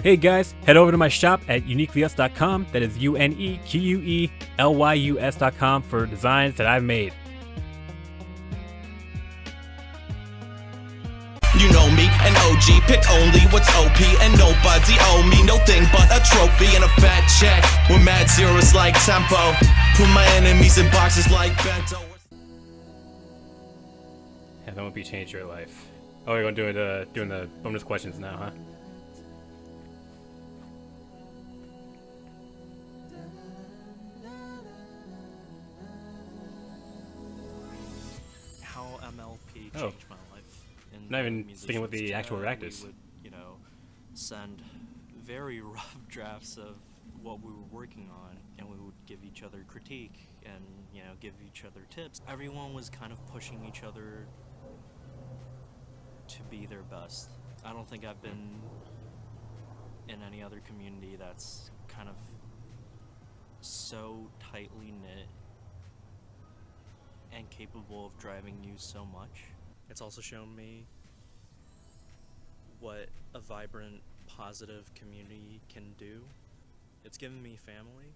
Hey guys, head over to my shop at uniquelyus.com. That is UNEQUELYUS.com for designs that I've made. You know me, an OG, pick only what's OP, and nobody owe me nothing but a trophy and a fat check. With mad zeros like tempo, put my enemies in boxes like bento. Has MLP changed your life? Oh, we're going to doing the bonus questions now, huh? How MLP changed my life. Not even sticking with the actual reactors. We would, send very rough drafts of what we were working on, and we would give each other critique and, give each other tips. Everyone was kind of pushing each other to be their best. I don't think I've been in any other community that's kind of so tightly knit and capable of driving you so much. It's also shown me what a vibrant, positive community can do. It's given me family,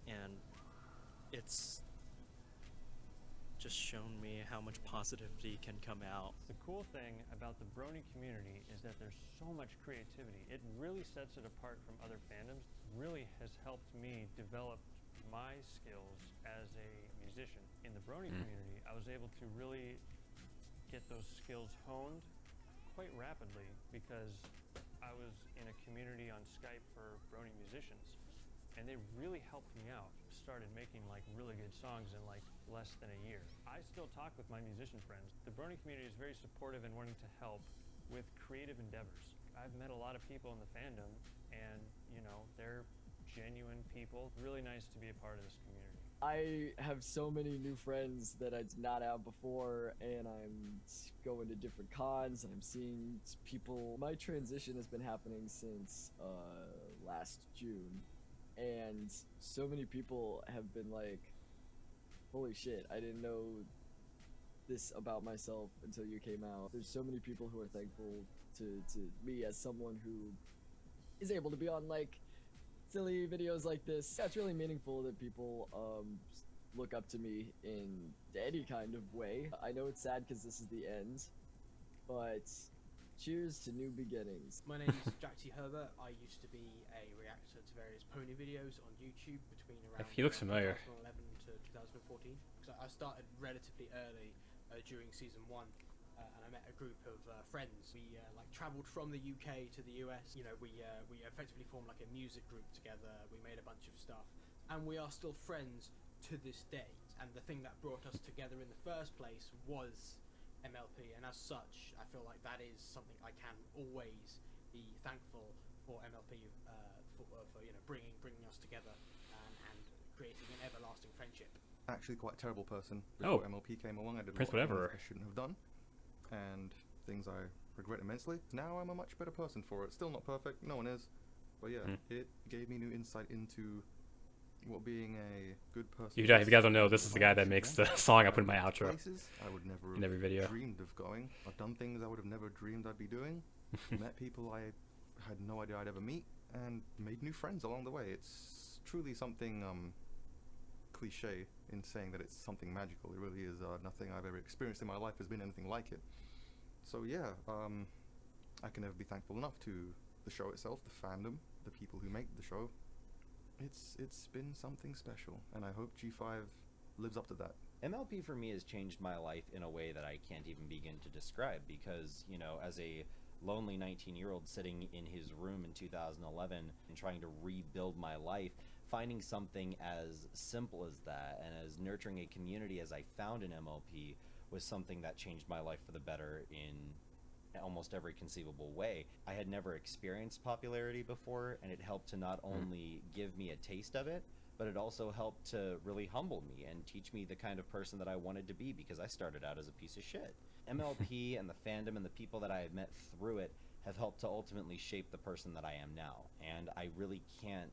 and it's just shown me how much positivity can come out. The cool thing about the Brony community is that there's so much creativity. It really sets it apart from other fandoms. Really has helped me develop my skills as a musician. In the Brony community, I was able to really get those skills honed quite rapidly because I was in a community on Skype for Brony musicians, and they really helped me out. Started making really good songs in less than a year. I still talk with my musician friends. The Brony community is very supportive and wanting to help with creative endeavors. I've met a lot of people in the fandom, and they're genuine people. Really nice to be a part of this community. I have so many new friends that I did not have before, and I'm going to different cons, I'm seeing people. My transition has been happening since last June, and so many people have been like, holy shit, I didn't know this about myself until you came out. There's so many people who are thankful to me as someone who is able to be on silly videos like this. Yeah, it's really meaningful that people look up to me in any kind of way. I know it's sad because this is the end, but cheers to new beginnings. My name is Jack T. Herbert. I used to be a reactor to various pony videos on YouTube between around He looks familiar. 2011 to 2014. Because I started relatively early during season 1. And I met a group of friends. We traveled from the UK to the US. We effectively formed a music group together. We made a bunch of stuff, and we are still friends to this day. And the thing that brought us together in the first place was MLP, and as such, I feel like that is something I can always be thankful for MLP for bringing us together and creating an everlasting friendship. Actually, quite a terrible person. Before MLP came along, I did a lot of things I shouldn't have done, and things I regret immensely. Now I'm a much better person for it. Still not perfect, no one is, but yeah, it gave me new insight into what being a good person. If you guys don't know, this is the guy that makes the song I put in my outro. Places I would never in every video. dreamed of going. I've done things I would have never dreamed I'd be doing. Met people I had no idea I'd ever meet, and made new friends along the way. It's truly something cliche in saying that it's something magical. It really is. Nothing I've ever experienced in my life has been anything like it. So yeah, I can never be thankful enough to the show itself, the fandom, the people who make the show. It's been something special, and I hope G5 lives up to that. MLP for me has changed my life in a way that I can't even begin to describe, because, as a lonely 19-year-old sitting in his room in 2011 and trying to rebuild my life, finding something as simple as that and as nurturing a community as I found in MLP was something that changed my life for the better in almost every conceivable way. I had never experienced popularity before, and it helped to not only give me a taste of it, but it also helped to really humble me and teach me the kind of person that I wanted to be, because I started out as a piece of shit. MLP and the fandom and the people that I have met through it have helped to ultimately shape the person that I am now, and I really can't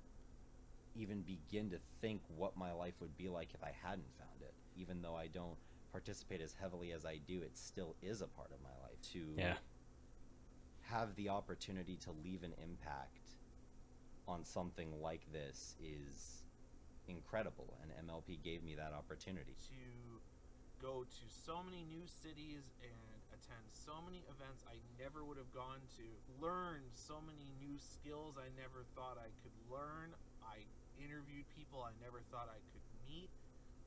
even begin to think what my life would be like if I hadn't found it. Even though I don't participate as heavily as I do, it still is a part of my life. To have the opportunity to leave an impact on something like this is incredible, and MLP gave me that opportunity. To go to so many new cities and attend so many events I never would have gone to, learn so many new skills I never thought I could learn. I interviewed people I never thought I could meet.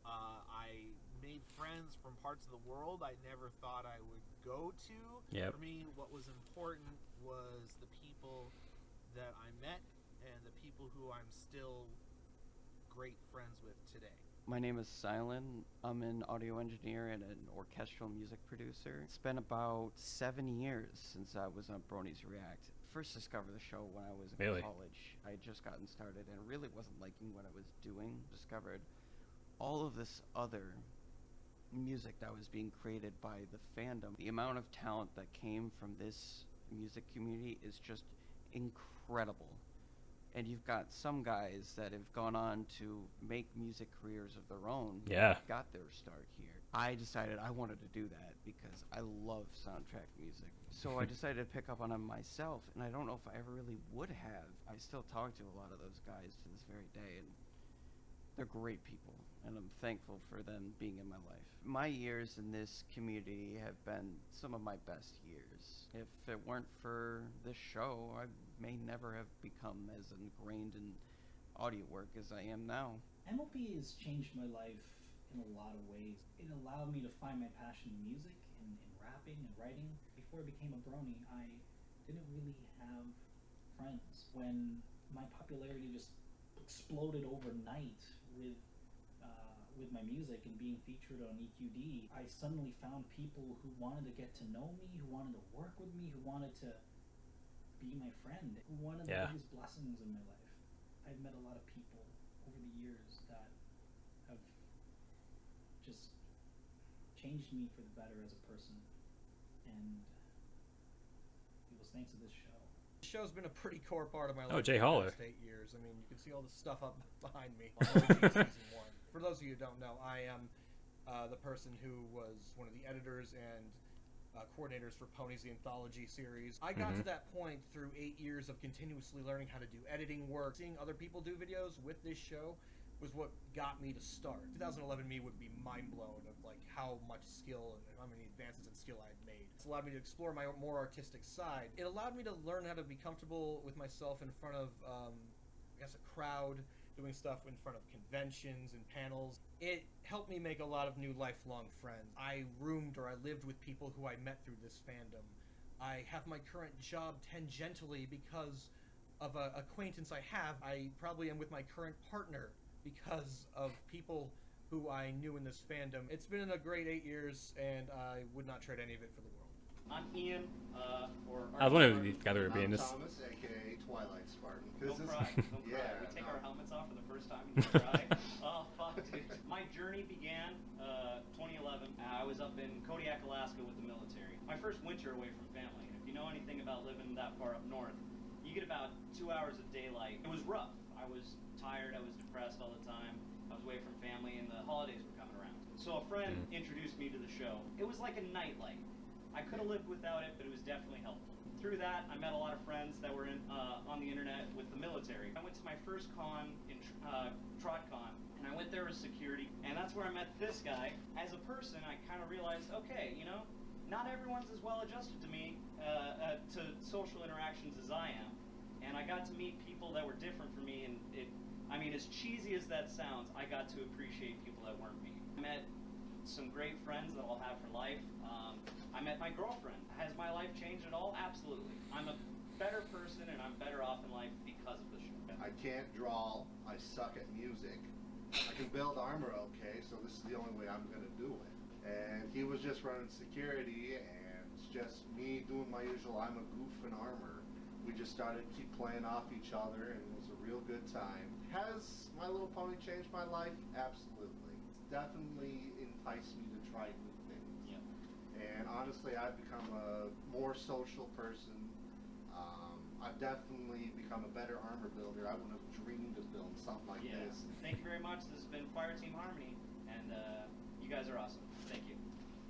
I made friends from parts of the world I never thought I would go to. Yep. For me, what was important was the people that I met and the people who I'm still great friends with today. My name is Silent. I'm an audio engineer and an orchestral music producer. It's been about 7 years since I was on Bronies React. First discovered the show when I was in Really? college. I had just gotten started and really wasn't liking what I was doing. Discovered all of this other music that was being created by the fandom. The amount of talent that came from this music community is just incredible. And you've got some guys that have gone on to make music careers of their own. Yeah. Got their start here. I decided I wanted to do that because I love soundtrack music. So I decided to pick up on it myself, and I don't know if I ever really would have. I still talk to a lot of those guys to this very day, and they're great people, and I'm thankful for them being in my life. My years in this community have been some of my best years. If it weren't for this show, I may never have become as ingrained in audio work as I am now. MLP has changed my life in a lot of ways. It allowed me to find my passion in music and rapping and writing. Before I became a Brony, I didn't really have friends. When my popularity just exploded overnight with my music and being featured on EQD, I suddenly found people who wanted to get to know me, who wanted to work with me, who wanted to be my friend, who wanted the biggest blessings in my life. I've met a lot of people over the years that have just changed me for the better as a person, and it was thanks to this show. The show's been a pretty core part of my life. Oh, Jay for Holler. the past 8 years. I mean, you can see all the stuff up behind me. Season 1. For those of you who don't know, I am the person who was one of the editors and coordinators for Ponies, the anthology series. I got to that point through 8 years of continuously learning how to do editing work. Seeing other people do videos with this show was what got me to start. 2011 me would be mind blown of like how much skill and how many advances in skill I had made. It's allowed me to explore my more artistic side. It allowed me to learn how to be comfortable with myself in front of, I guess, a crowd, doing stuff in front of conventions and panels. It helped me make a lot of new lifelong friends. I roomed or I lived with people who I met through this fandom. I have my current job tangentially because of an acquaintance I have. I probably am with my current partner because of people who I knew in this fandom. It's been a great 8 years, and I would not trade any of it for the world. I'm Ian, I was wondering if you guys were being this. Thomas, aka Twilight Spartan. Don't cry, don't cry. Yeah, We take no. our helmets off for the first time and you cry. Oh, fuck, dude. My journey began 2011. I was up in Kodiak, Alaska with the military. My first winter away from family. And if you know anything about living that far up north, you get about 2 hours of daylight. It was rough. I was tired, I was depressed all the time. I was away from family and the holidays were coming around. So a friend introduced me to the show. It was like a nightlight. I could have lived without it, but it was definitely helpful. Through that, I met a lot of friends that were on the internet with the military. I went to my first con in TrotCon, and I went there as security, and that's where I met this guy. As a person, I kind of realized, okay, you know, not everyone's as well adjusted to me, to social interactions as I am. And I got to meet people that were different from me, and I mean, as cheesy as that sounds, I got to appreciate people that weren't me. I met some great friends that I'll have for life. I met my girlfriend. Has my life changed at all? Absolutely. I'm a better person and I'm better off in life because of the show. I can't draw. I suck at music. I can build armor okay, so this is the only way I'm going to do it. And he was just running security, and it's just me doing my usual, I'm a goof in armor. We just started keep playing off each other, and it was a real good time. Has My Little Pony changed my life? Absolutely. It's definitely enticed me to try new things. Yep. And honestly, I've become a more social person. I've definitely become a better armor builder. I wouldn't have dreamed of building something like this. Thank you very much. This has been Fire Team Harmony, and you guys are awesome. Thank you.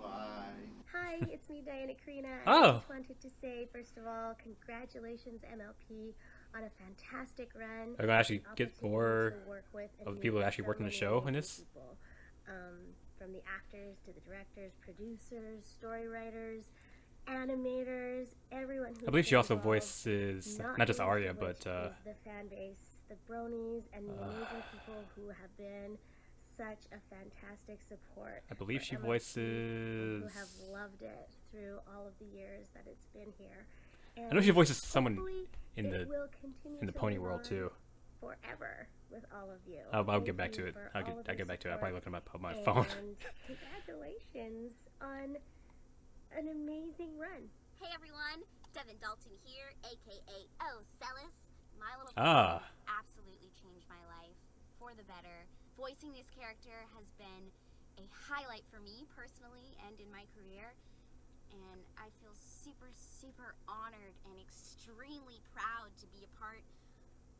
Bye. Hi, it's me, Diana Karina. Oh. I just wanted to say, first of all, congratulations, MLP, on a fantastic run. Are we gonna actually The get opportunity more to work with and of the people meet that actually so worked on the many show in amazing this? people. From the actors to the directors, producers, story writers, animators, everyone who's I believe she been also involved, voices not just least Arya, of which but is the fan base, the Bronies, and the amazing people who have been such a fantastic support. I believe for she MLP, voices. and who have loved it through all of the years that it's been here. I know she And voices someone hopefully in it the will continue to pony live world on too. forever with all of you. I'll Thank get back to you it. for I'll all of get your back to it. I'll support, probably look on my phone. And congratulations on an amazing run. Hey everyone, Devin Dalton here, aka Celis. My Little Ah. Pony absolutely changed my life for the better. Voicing this character has been a highlight for me personally and in my career, and I feel super, super honored and extremely proud to be a part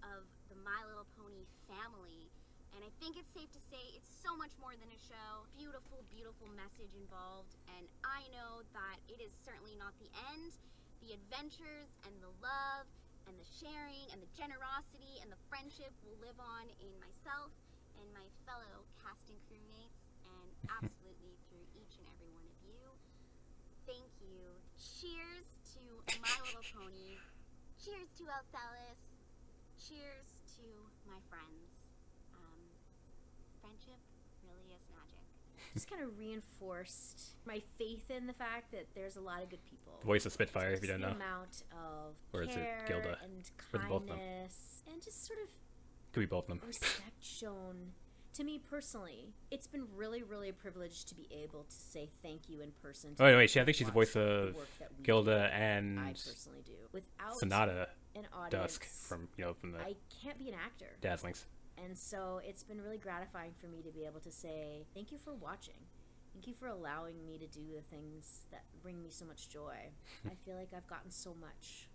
of the My Little Pony family. And I think it's safe to say it's so much more than a show. Beautiful, beautiful message involved, and I know that it is certainly not the end. The adventures and the love and the sharing and the generosity and the friendship will live on in myself and my fellow cast and crewmates, and absolutely through each and every one of you. Thank you. Cheers to My Little Pony. Cheers to Celis. Cheers to my friends. Friendship really is magic. Just kind of reinforced my faith in the fact that there's a lot of good people. Voice of Spitfire, if you don't know. The amount of Or is it care Gilda? and Or is it both of them? kindness and just sort of Could be both of them. respect shown to me personally. It's been really, really a privilege to be able to say thank you in person. To Oh, wait, I people think she's the who voice watch of work that we Gilda do, and I personally do. Without Sonata an audience, Dusk from from the I can't be an actor. Dazzlings. And so it's been really gratifying for me to be able to say thank you for watching. Thank you for allowing me to do the things that bring me so much joy. I feel like I've gotten so much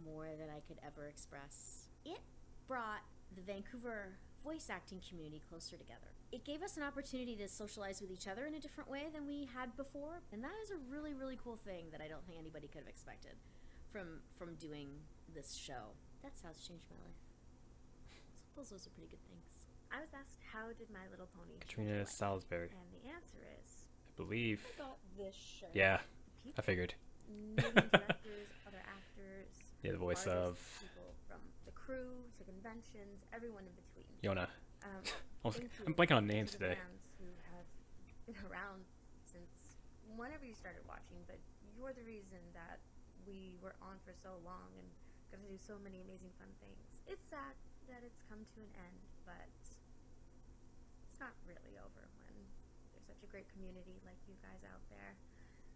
more than I could ever express. It brought the Vancouver voice acting community closer together. It gave us an opportunity to socialize with each other in a different way than we had before, and that is a really, really cool thing that I don't think anybody could have expected from doing this show. That's how it's changed my life. I suppose those are pretty good things. I was asked, how did My Little Pony change Katrina your life? Salisbury. And the answer is, I believe. I got this show. Yeah, People, I figured. Amazing directors, other actors. Yeah, the voice artists, of- people from the crew to conventions, everyone in between. Yona. Thank you I'm blanking on names to the today. fans who have been around since whenever you started watching, but you're the reason that we were on for so long and got to do so many amazing fun things. It's sad that it's come to an end, but it's not really over when there's such a great community like you guys out there.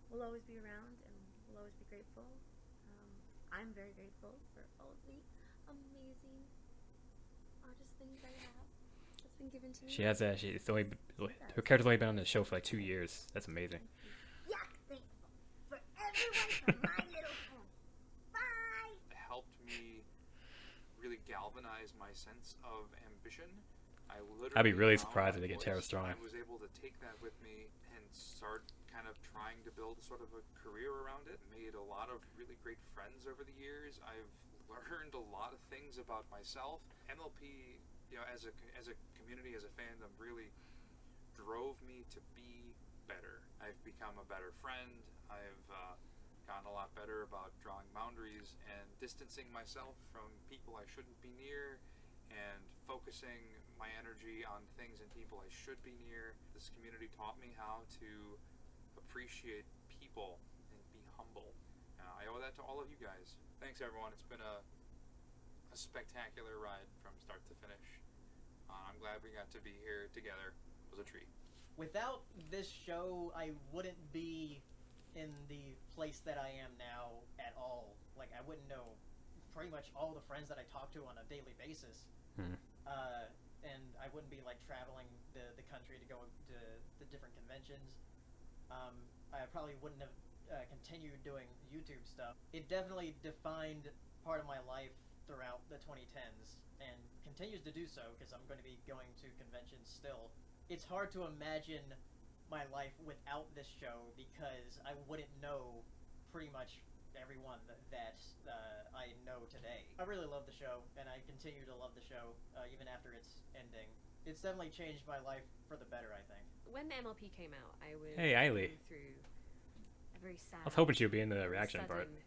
We'll always be around and we'll always be grateful. I'm very grateful for all of the amazing artist things I have that's been given to me. She has that. She's only her character's only been on the show for like 2 years. That's amazing. Yeah, thankful for everyone from My Little Pony. Bye! Helped me really galvanize my sense of ambition. I'd be really found surprised if my they get voice. Tara Strong. I was able to take that with me and start kind of trying to build sort of a career around it. Made a lot of really great friends over the years. I've learned a lot of things about myself. MLP, as a community, as a fandom, really drove me to be better. I've become a better friend. I've gotten a lot better about drawing boundaries and distancing myself from people I shouldn't be near, and focusing my energy on things and people I should be near. This community taught me how to appreciate people and be humble. I owe that to all of you guys. Thanks, everyone. It's been a spectacular ride from start to finish. I'm glad we got to be here together. It was a treat. Without this show, I wouldn't be in the place that I am now at all. Like, I wouldn't know pretty much all the friends that I talk to on a daily basis. And I wouldn't be, like, traveling the country to go to the different conventions. I probably wouldn't have continued doing YouTube stuff. It definitely defined part of my life throughout the 2010s, and continues to do so because I'm going to be going to conventions still. It's hard to imagine my life without this show because I wouldn't know pretty much everyone that I know today. I really love the show, and I continue to love the show even after its ending. It's definitely changed my life for the better, I think. When MLP came out, I was Hey, Eiley. going through a very sad. I was hoping she would be in the reaction part. sudden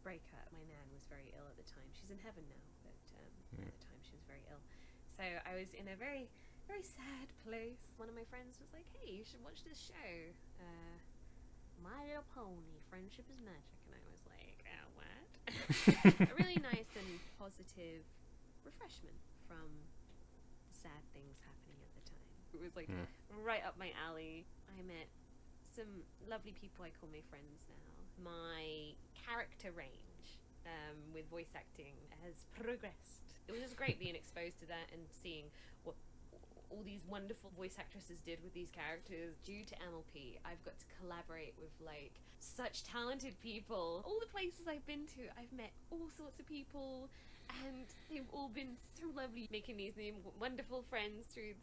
breakup. My nan was very ill at the time. She's in heaven now, but at the time she was very ill. So I was in a very, very sad place. One of my friends was like, "Hey, you should watch this show, My Little Pony: Friendship is Magic," and I was like, "Oh, what?" A really nice and positive refreshment from the sad things happening at the time. It was like right up my alley. I met some lovely people I call my friends now. My character range with voice acting has progressed. It was just great being exposed to that and seeing what all these wonderful voice actresses did with these characters. Due to MLP, I've got to collaborate with like such talented people. All the places I've been to, I've met all sorts of people, and they've all been so lovely, making these new wonderful friends through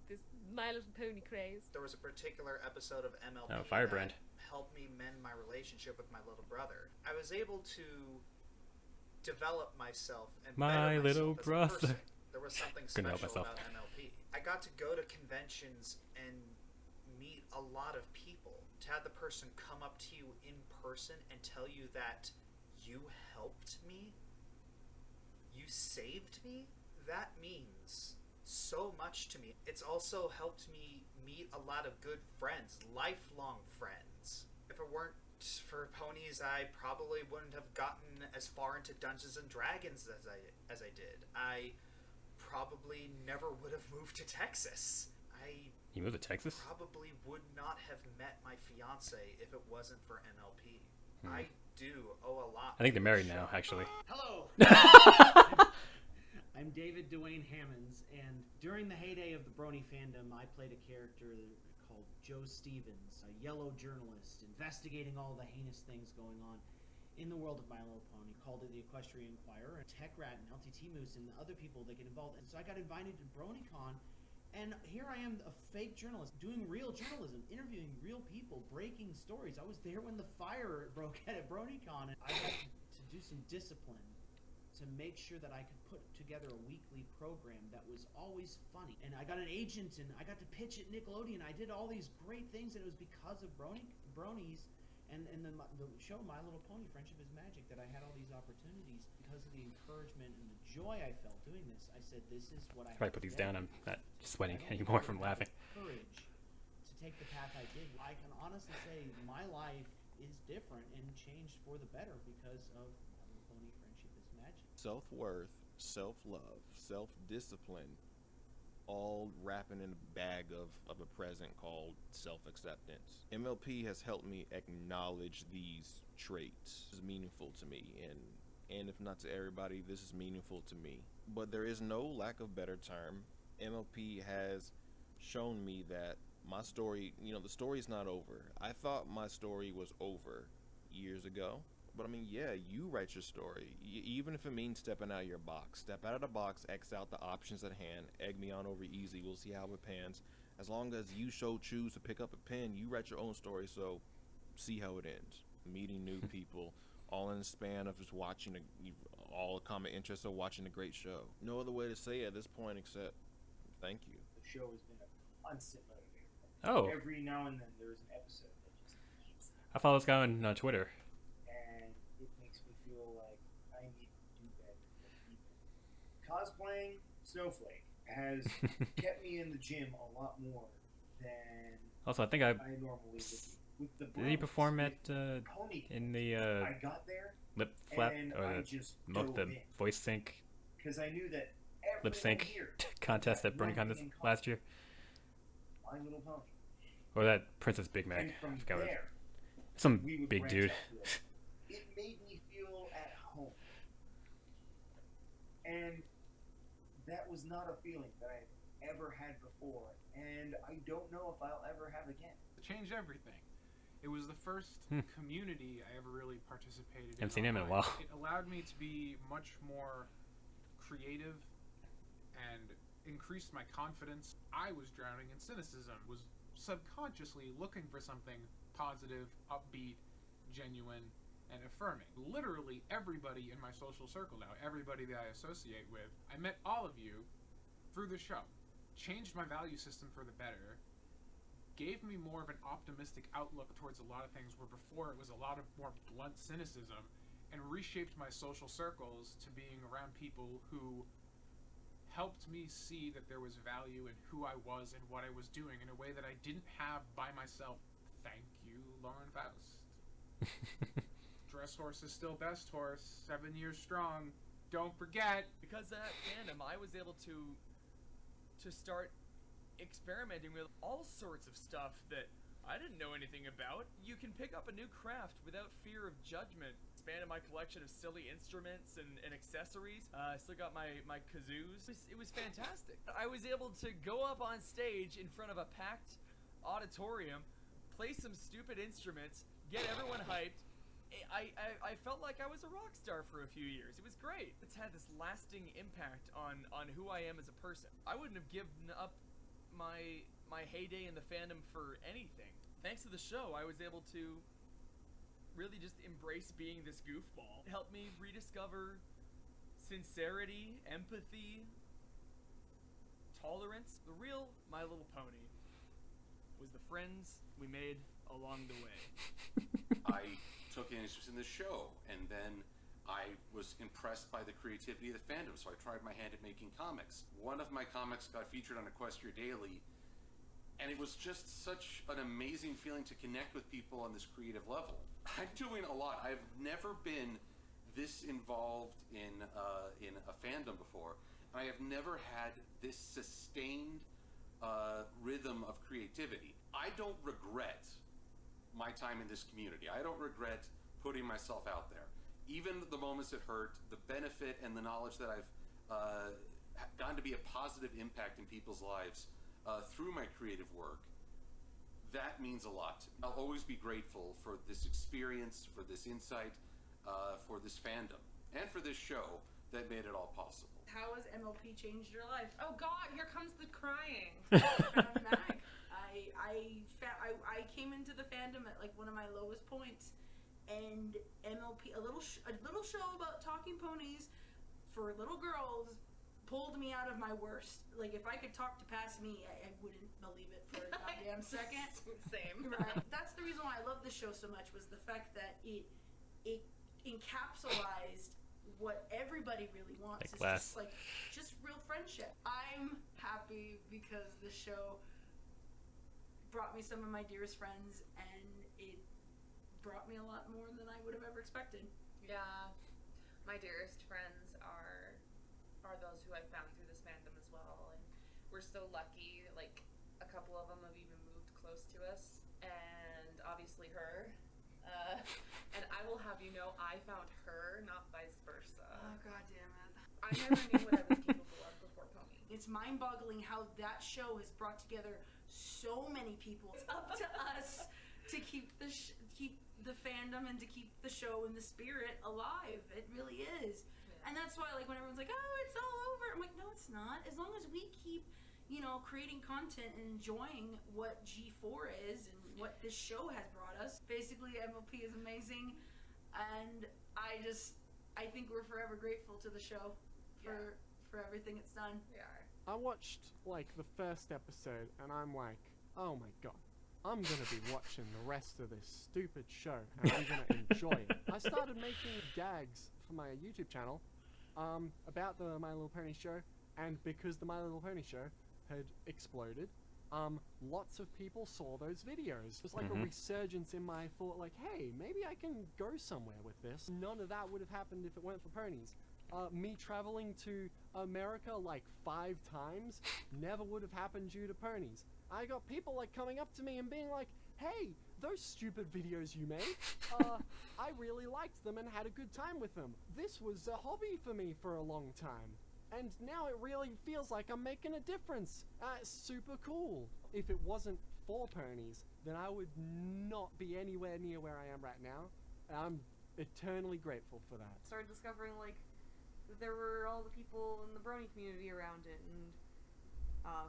this My Little Pony craze. There was a particular episode of MLP Firebrand. that helped me mend my relationship with my little brother. I was able to develop myself and My better little myself as a brother. person. There was something Couldn't help special myself. about MLP. I got to go to conventions and meet a lot of people. To have the person come up to you in person and tell you that you helped me, you saved me, that means so much to me. It's also helped me meet a lot of good friends, lifelong friends. If it weren't for ponies, I probably wouldn't have gotten as far into Dungeons and Dragons as I did. I probably never would have moved to Texas. You moved to Texas? Probably would not have met my fiance if it wasn't for MLP. I do owe a lot. I think to they're married the now, show. actually. Hello. I'm David Dwayne Hammonds, and during the heyday of the Brony fandom, I played a character called Joe Stevens, a yellow journalist investigating all the heinous things going on in the world of My Little Pony. Called it the Equestrian Inquirer, and Tech Rat and LTT Moose and the other people that get involved. And so I got invited to BronyCon, and here I am, a fake journalist, doing real journalism, interviewing real people, breaking stories. I was there when the fire broke out at BronyCon, and I got to do some discipline to make sure that I could put together a weekly program that was always funny. And I got an agent, and I got to pitch at Nickelodeon. I did all these great things, and it was because of Bronies and the show My Little Pony: Friendship is Magic that I had all these opportunities. Because of the encouragement and the joy I felt doing this, I said, this is what I If I put these down, I'm not sweating anymore from laughing. Courage to take the path I did. I can honestly say my life is different and changed for the better because of My Little Pony: Friendship is Magic. Self-worth, self-love, self-discipline, all wrapping in a bag of a present called self-acceptance. MLP has helped me acknowledge these traits. It's meaningful to me, and if not to everybody, this is meaningful to me. But there is no lack of better term. MLP has shown me that my story, the story's not over. I thought my story was over years ago. But I mean, yeah, you write your story. Even if it means stepping out of your box. Step out of the box, X out the options at hand, egg me on over easy, we'll see how it pans. As long as you choose to pick up a pen, you write your own story, so see how it ends. Meeting new people, all in the span of just watching all common interests of watching a great show. No other way to say it at this point except thank you. The show has been a constant motivator. Oh. Every now and then there's an episode that just needs I follow this guy on Twitter. and it makes me feel like I need to do better. Cosplaying Snowflake has kept me in the gym a lot more than Also, I think I normally would. With the did he perform at Pony in the I got there lip flap and or I the, just the dove in. voice sync because I knew that lip sync here contest at had BronyCon nothing this in last year, My Little Pony. or that Princess Big Mac. And from I forgot what it- there, some we would big branch dude. out to it. It made me feel at home, and that was not a feeling that I had ever had before, and I don't know if I'll ever have again. It changed everything. It was the first community I ever really participated in. Haven't seen him in a online. while. It allowed me to be much more creative and increased my confidence. I was drowning in cynicism, was subconsciously looking for something positive, upbeat, genuine, and affirming. Literally everybody in my social circle now, everybody that I associate with, I met all of you through the show. Changed my value system for the better. Gave me more of an optimistic outlook towards a lot of things where before it was a lot of more blunt cynicism, and reshaped my social circles to being around people who helped me see that there was value in who I was and what I was doing in a way that I didn't have by myself. Thank you, Lauren Faust. Dress horse is still best horse. 7 years strong. Don't forget. Because of that fandom, I was able to start experimenting with all sorts of stuff that I didn't know anything about. You can pick up a new craft without fear of judgment. Expanded my collection of silly instruments and accessories. I still got my kazoos. It was fantastic. I was able to go up on stage in front of a packed auditorium, play some stupid instruments, get everyone hyped. I felt like I was a rock star for a few years. It was great. It's had this lasting impact on who I am as a person. I wouldn't have given up my heyday in the fandom for anything. Thanks to the show, I was able to really just embrace being this goofball. It helped me rediscover sincerity, empathy, tolerance. The real My Little Pony was the friends we made along the way. I took an interest in the show, and then I was impressed by the creativity of the fandom, so I tried my hand at making comics. One of my comics got featured on Equestria Daily, and it was just such an amazing feeling to connect with people on this creative level. I'm doing a lot. I've never been this involved in a fandom before, and I have never had this sustained rhythm of creativity. I don't regret my time in this community. I don't regret putting myself out there. Even the moments it hurt, the benefit and the knowledge that I've gotten to be a positive impact in people's lives through my creative work, that means a lot to me. I'll always be grateful for this experience, for this insight, for this fandom, and for this show that made it all possible. How has MLP changed your life? Oh God, here comes the crying. I'm back. I came into the fandom at like one of my lowest points, and MLP, a little show about talking ponies for little girls, pulled me out of my worst. Like, if I could talk to past me, I wouldn't believe it for a goddamn second. Same. Right. That's the reason why I love this show so much, was the fact that it encapsulated what everybody really wants. It's just real friendship. I'm happy because the show brought me some of my dearest friends, and it brought me a lot more than I would have ever expected. Yeah, my dearest friends are those who I've found through this fandom as well, and we're so lucky. Like, a couple of them have even moved close to us, and obviously her. And I will have you know, I found her, not vice versa. Oh, God damn it. I never knew what I was capable of before Pony. It's mind-boggling how that show has brought together so many people. It's up to us to keep the fandom and to keep the show and the spirit alive. It really is. Yeah. And that's why, like, when everyone's like, oh, it's all over, I'm like, no, it's not. As long as we keep, creating content and enjoying what G4 is and what this show has brought us. Basically, MLP is amazing, and I think we're forever grateful to the show for everything it's done. We are. I watched, like, the first episode, and I'm like, oh my god, I'm gonna be watching the rest of this stupid show, and I'm gonna enjoy it. I started making gags for my YouTube channel about the My Little Pony show, and because the My Little Pony show had exploded, lots of people saw those videos. It was like a resurgence in my thought, like, hey, maybe I can go somewhere with this. None of that would have happened if it weren't for ponies. Me traveling to America like 5 times never would have happened due to ponies. I got people like coming up to me and being like, hey, those stupid videos you made, I really liked them and had a good time with them. This was a hobby for me for a long time, and now it really feels like I'm making a difference. It's super cool. If it wasn't for ponies, then I would not be anywhere near where I am right now. I'm eternally grateful for that. Started discovering, like, that there were all the people in the Brony community around it, and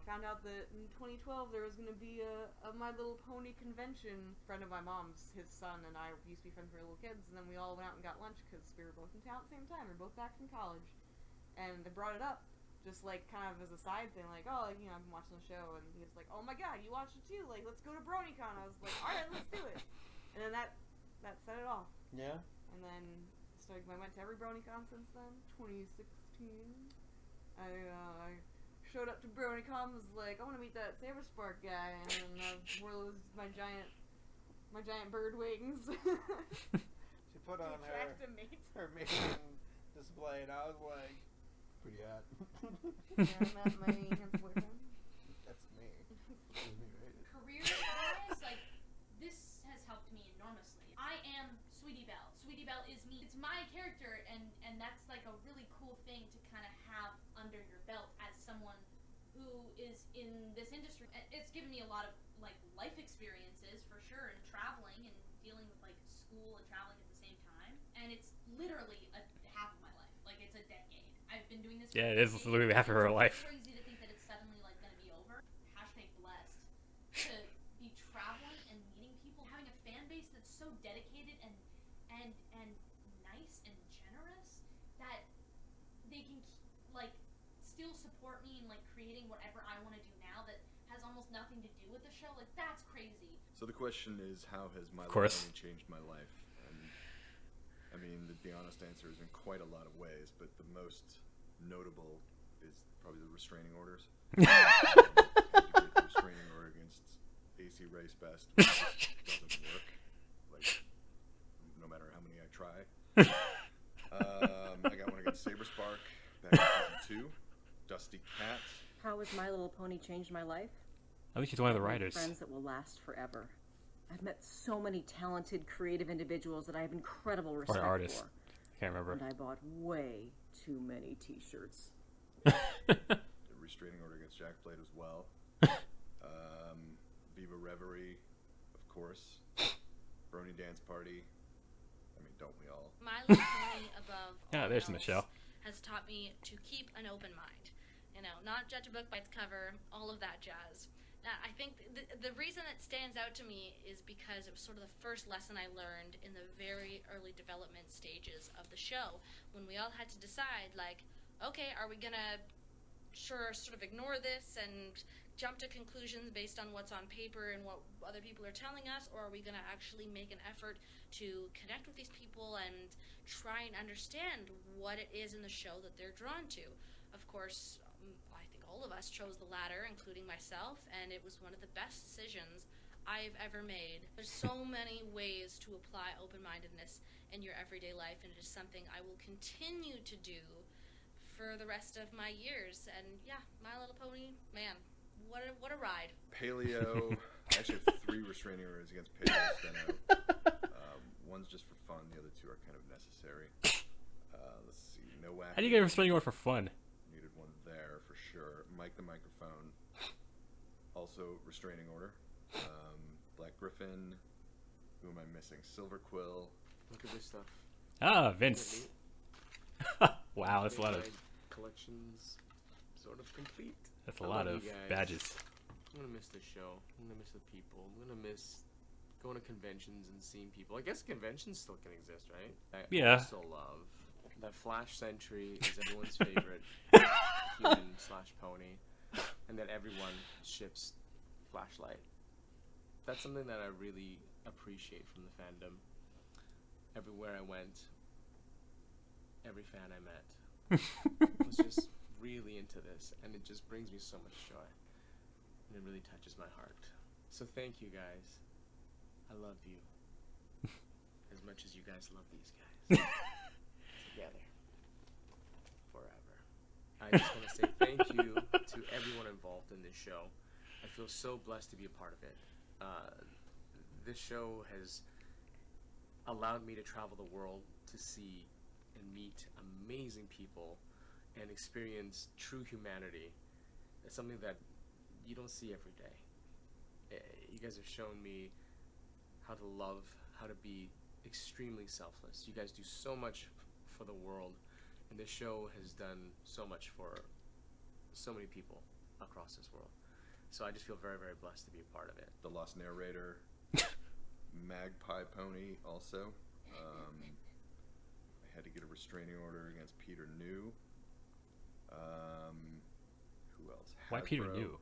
Found out that in 2012 there was going to be a My Little Pony convention. A friend of my mom's, his son, and I used to be friends when we were little kids, and then we all went out and got lunch because we were both in town at the same time. We were both back from college. And I brought it up, just like kind of as a side thing, like, oh, you know, I've been watching the show, and he was like, oh my god, you watched it too? Like, let's go to BronyCon. I was like, alright, let's do it. And then that set it off. Yeah. And then so I went to every BronyCon since then. 2016. I showed up to BronyCon, was like, I want to meet that Saber Spark guy, and then wore my giant bird wings. She put on her mating display, and I was like, pretty hot. Yeah, I'm at my handsome boyfriend. That's me. That's me, right? Career-wise, like, this has helped me enormously. I am Sweetie Belle. Sweetie Belle is me. It's my character, and that's like a really cool thing to kind of have under your belt as someone who is in this industry. It's given me a lot of like life experiences for sure, and traveling and dealing with like school and traveling at the same time. And it's literally half of my life. Like, it's a decade. I've been doing this. Yeah, it is literally half of her life. It's crazy to think that it's suddenly like gonna be over. Hashtag blessed to be traveling and meeting people, having a fan base that's so dedicated and nice and generous that they can like still support me in like creating whatever I want to do now that has almost nothing to do with the show. Like, that's crazy. So the question is, how has My Little course. Pony changed my life? And I mean, the honest answer is in quite a lot of ways, but the most notable is probably the restraining orders. The restraining order against AC Race Best doesn't work. Like, no matter how many I try. I got one against Saber Spark back in season 2. Dusty Cat. How has My Little Pony changed my life? I think she's one of the I've made writers. Friends that will last forever. I've met so many talented, creative individuals that I have incredible respect Or artists. for. Can't remember. And I bought way too many T-shirts. The restraining order against Jack Blade as well. Viva Reverie, of course. Brony Dance Party. I mean, don't we all? My Little Pony above Yeah, all there's else Michelle. has taught me to keep an open mind. You know, not judge a book by its cover, all of that jazz. I think the reason it stands out to me is because it was sort of the first lesson I learned in the very early development stages of the show, when we all had to decide, like, okay, are we gonna sort of ignore this and jump to conclusions based on what's on paper and what other people are telling us, or are we gonna actually make an effort to connect with these people and try and understand what it is in the show that they're drawn to? Of course, I think all of us chose the latter, including myself, and it was one of the best decisions I've ever made. There's so many ways to apply open-mindedness in your everyday life, and it is something I will continue to do for the rest of my years. And yeah, My Little Pony, man, what a ride. Paleo. I actually have 3 restraining orders against Paleo Steno. One's just for fun. The other 2 are kind of necessary. Let's see. No whack. How do you get a restraining order for fun? Needed one there for sure. Mike the Microphone. Also restraining order. Black Griffin. Who am I missing? Silver Quill. Look at this stuff. Ah, Vince. Wow, that's a lot of... Collections sort of complete. That's a I lot love of you guys. badges. I'm gonna miss this show. I'm gonna miss the people. I'm gonna miss going to conventions and seeing people. I guess conventions still can exist, right? I Yeah. also love that Flash Sentry is everyone's favorite human/pony, and that everyone ships Flashlight. That's something that I really appreciate from the fandom. Everywhere I went, every fan I met was just really into this, and it just brings me so much joy, and it really touches my heart. So thank you guys. I love you as much as you guys love these guys. Together forever. I just want to say thank you to everyone involved in this show. I feel so blessed to be a part of it. This show has allowed me to travel the world to see and meet amazing people and experience true humanity. It's something that you don't see every day. You guys have shown me how to love, how to be extremely selfless. You guys do so much for the world, and this show has done so much for so many people. across this world. So I just feel very, very blessed to be a part of it. The Lost Narrator, Magpie Pony also. I had to get a restraining order against Peter New. Who else? Why Peter Hasbro. New?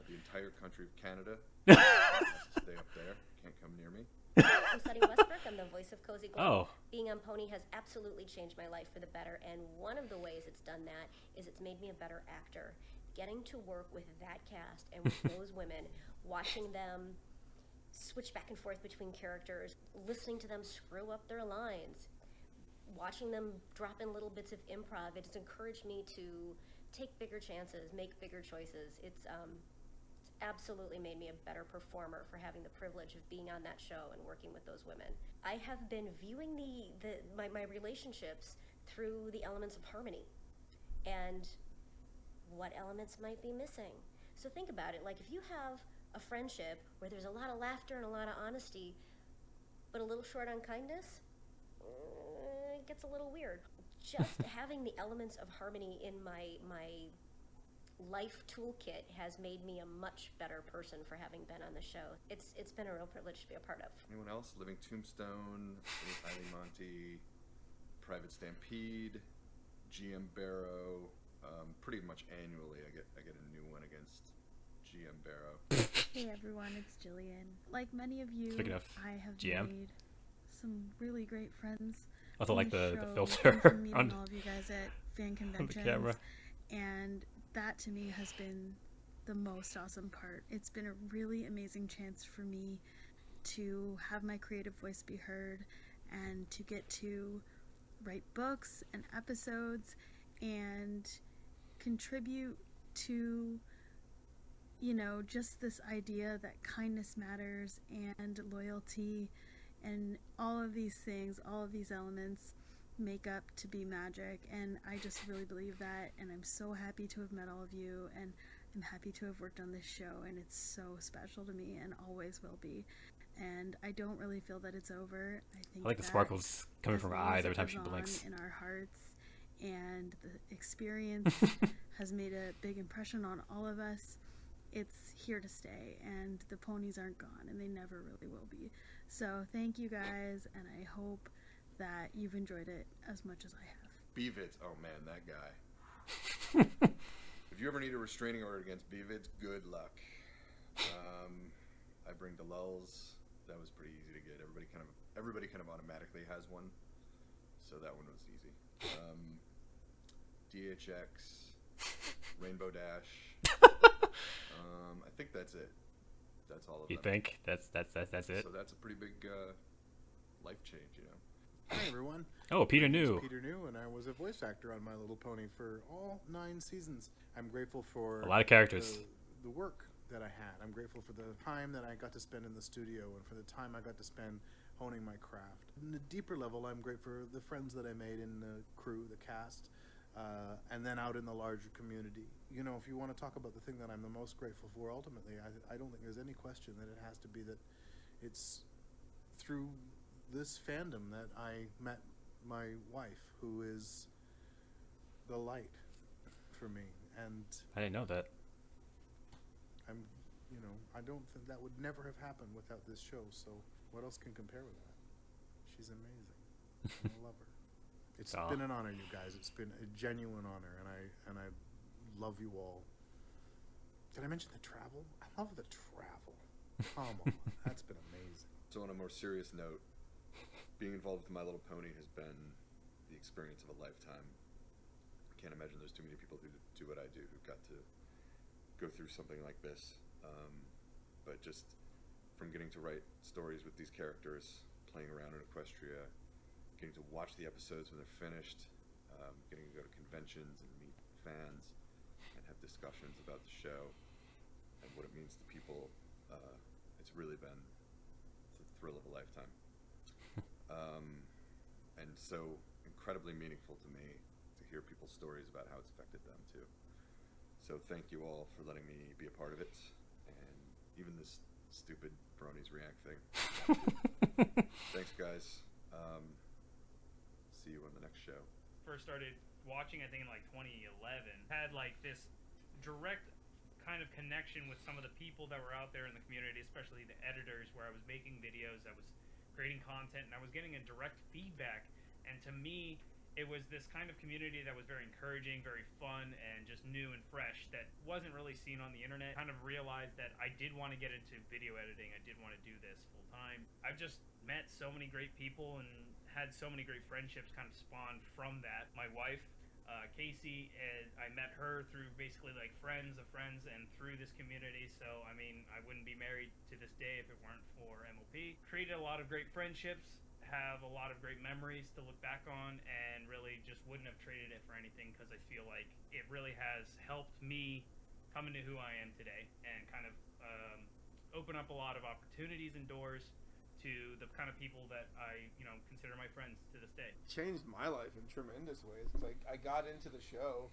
The entire country of Canada has to stay up there. Can't come near me. I'm Sunny Westbrook. I'm the voice of Cozy Glow. Oh. Being on Pony has absolutely changed my life for the better, and one of the ways it's done that is it's made me a better actor. Getting to work with that cast and with those women, watching them switch back and forth between characters, listening to them screw up their lines, watching them drop in little bits of improv, it's encouraged me to take bigger chances, make bigger choices. It's absolutely made me a better performer for having the privilege of being on that show and working with those women. I have been viewing my relationships through the elements of harmony and what elements might be missing. So think about it, like if you have a friendship where there's a lot of laughter and a lot of honesty, but a little short on kindness, it gets a little weird. Just having the elements of harmony in my life toolkit has made me a much better person for having been on the show. It's been a real privilege to be a part of. Anyone else? Living Tombstone, Eileen Monty, Private Stampede, GM Barrow. Pretty much annually I get a new one against GM Barrow. Hey everyone, it's Jillian. Like many of you, Speaking of I have GM. made some really great friends. Also on like the show, filter and from meeting on- all of you guys at fan on the conventions. camera. And that to me has been the most awesome part. It's been a really amazing chance for me to have my creative voice be heard and to get to write books and episodes and contribute to, you know, just this idea that kindness matters and loyalty and all of these things, all of these elements make up to be magic, and I just really believe that, and I'm so happy to have met all of you, and I'm happy to have worked on this show, and it's so special to me and always will be. And I don't really feel that it's over. I think I like the that sparkles coming as from her long as eyes it every time goes she on blinks. in our hearts, and the experience has made a big impression on all of us. It's here to stay, and the ponies aren't gone, and they never really will be. So thank you guys, and I hope that you've enjoyed it as much as I have. Beavids, oh man, that guy. If you ever need a restraining order against Beavids, good luck. I bring the lulls. That was pretty easy to get. Everybody kind of automatically has one, so that one was easy. DHX, Rainbow Dash. I think that's it. That's all of them. You think that's it? So that's a pretty big life change, you know. Hi everyone. Oh, Peter My name's New. Peter New, and I was a voice actor on My Little Pony for all 9 seasons. I'm grateful for A lot of characters. The work that I had. I'm grateful for the time that I got to spend in the studio and for the time I got to spend honing my craft. On a deeper level, I'm grateful for the friends that I made in the crew, the cast, and then out in the larger community. You know, if you want to talk about the thing that I'm the most grateful for, ultimately, I don't think there's any question that it has to be that it's through this fandom that I met my wife, who is the light for me. And I didn't know that. I don't think that would never have happened without this show. So what else can compare with that? She's amazing. I love her. It's been an honor, you guys. It's been a genuine honor, and I love you all. Did I mention the travel? I love the travel. Come on, that's been amazing. So on a more serious note, being involved with My Little Pony has been the experience of a lifetime. I can't imagine there's too many people who do what I do who got to go through something like this. But just from getting to write stories with these characters, playing around in Equestria, getting to watch the episodes when they're finished, getting to go to conventions and meet fans and have discussions about the show and what it means to people, it's really been the thrill of a lifetime. And so incredibly meaningful to me to hear people's stories about how it's affected them too. So thank you all for letting me be a part of it, and even this stupid Bronies React thing. Thanks guys. See you on the next show. First started watching, I think in like 2011, had like this direct kind of connection with some of the people that were out there in the community, especially the editors, where I was making videos, I was creating content, and I was getting a direct feedback. And to me, it was this kind of community that was very encouraging, very fun, and just new and fresh that wasn't really seen on the internet. Kind of realized that I did want to get into video editing. I did want to do this full time. I've just met so many great people and had so many great friendships kind of spawned from that. My wife, Casey, I met her through basically like friends of friends and through this community. So, I mean, I wouldn't be married to this day if it weren't for MLP. Created a lot of great friendships, have a lot of great memories to look back on, and really just wouldn't have traded it for anything, because I feel like it really has helped me come into who I am today and kind of open up a lot of opportunities and doors to the kind of people that I, consider my friends to this day. Changed my life in tremendous ways. Like, I got into the show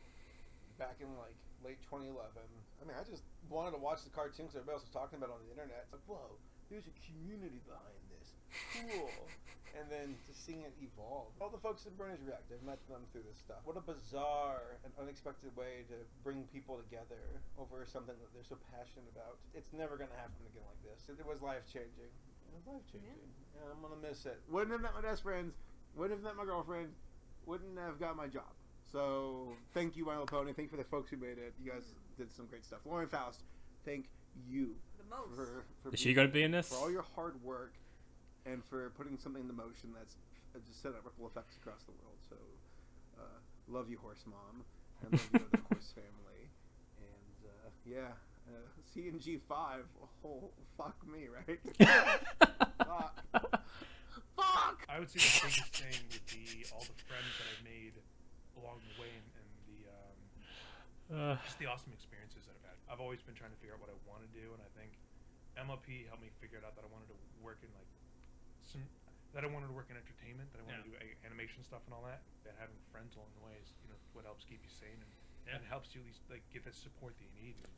back in like late 2011. I mean, I just wanted to watch the cartoons everybody else was talking about on the internet. It's like, whoa, there's a community behind this. Cool. And then to seeing it evolve. All the folks in Bronies React, I've met them through this stuff. What a bizarre and unexpected way to bring people together over something that they're so passionate about. It's never going to happen again like this. It was life-changing. It was life-changing. Yeah, I'm going to miss it. Wouldn't have met my best friends. Wouldn't have met my girlfriend. Wouldn't have got my job. So, thank you, My Little Pony. Thank you for the folks who made it. You guys did some great stuff. Lauren Faust, thank you. The most. Is she going to be in this? For all your hard work and for putting something into motion that's just set up ripple effects across the world. So, love you, Horse Mom. And love you, the Horse family. And, CNG5. Oh, fuck me, right? Fuck. Fuck! I would say the biggest thing would be all the friends that I've made along the way, and just the awesome experiences that I've had. I've always been trying to figure out what I want to do, and I think MLP helped me figure it out that I wanted to work in entertainment, that I wanted to do animation stuff and all that. That having friends along the way is, what helps keep you sane and helps you at least like get the support that you need. And,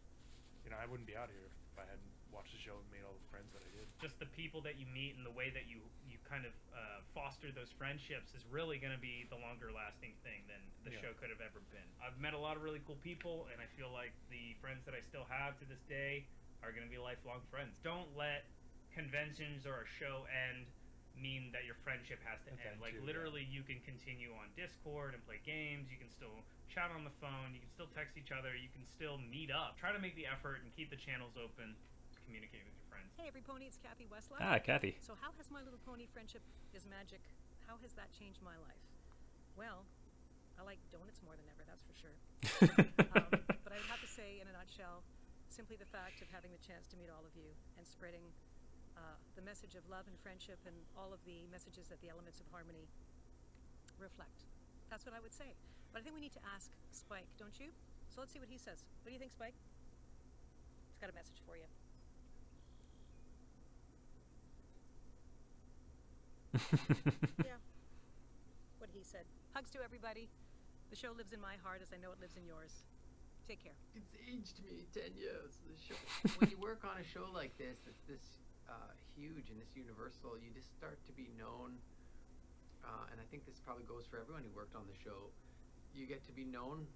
I wouldn't be out here if I hadn't watched the show and made all the friends that I did. Just the people that you meet and the way that you kind of foster those friendships is really going to be the longer lasting thing than the show could have ever been. I've met a lot of really cool people, and I feel like the friends that I still have to this day are going to be lifelong friends. Don't let conventions or a show end mean that your friendship has to end. Like, literally, you can continue on Discord and play games. You can still chat on the phone. You can still text each other. You can still meet up. Try to make the effort and keep the channels open to communicate with your friends. Hey, every pony, it's Kathy Westlaw. Ah, Kathy. So how has My Little Pony friendship is magic? How has that changed my life? Well, I like donuts more than ever, that's for sure. But I would have to say, in a nutshell, simply the fact of having the chance to meet all of you and spreading the message of love and friendship and all of the messages that the elements of harmony reflect. That's what I would say. But I think we need to ask Spike, don't you? So let's see what he says. What do you think, Spike? He's got a message for you. Yeah. What he said. Hugs to everybody. The show lives in my heart as I know it lives in yours. Take care. It's aged me 10 years. The show. When you work on a show like this, it's this huge and this universal, you just start to be known, and I think this probably goes for everyone who worked on the show. You get to be known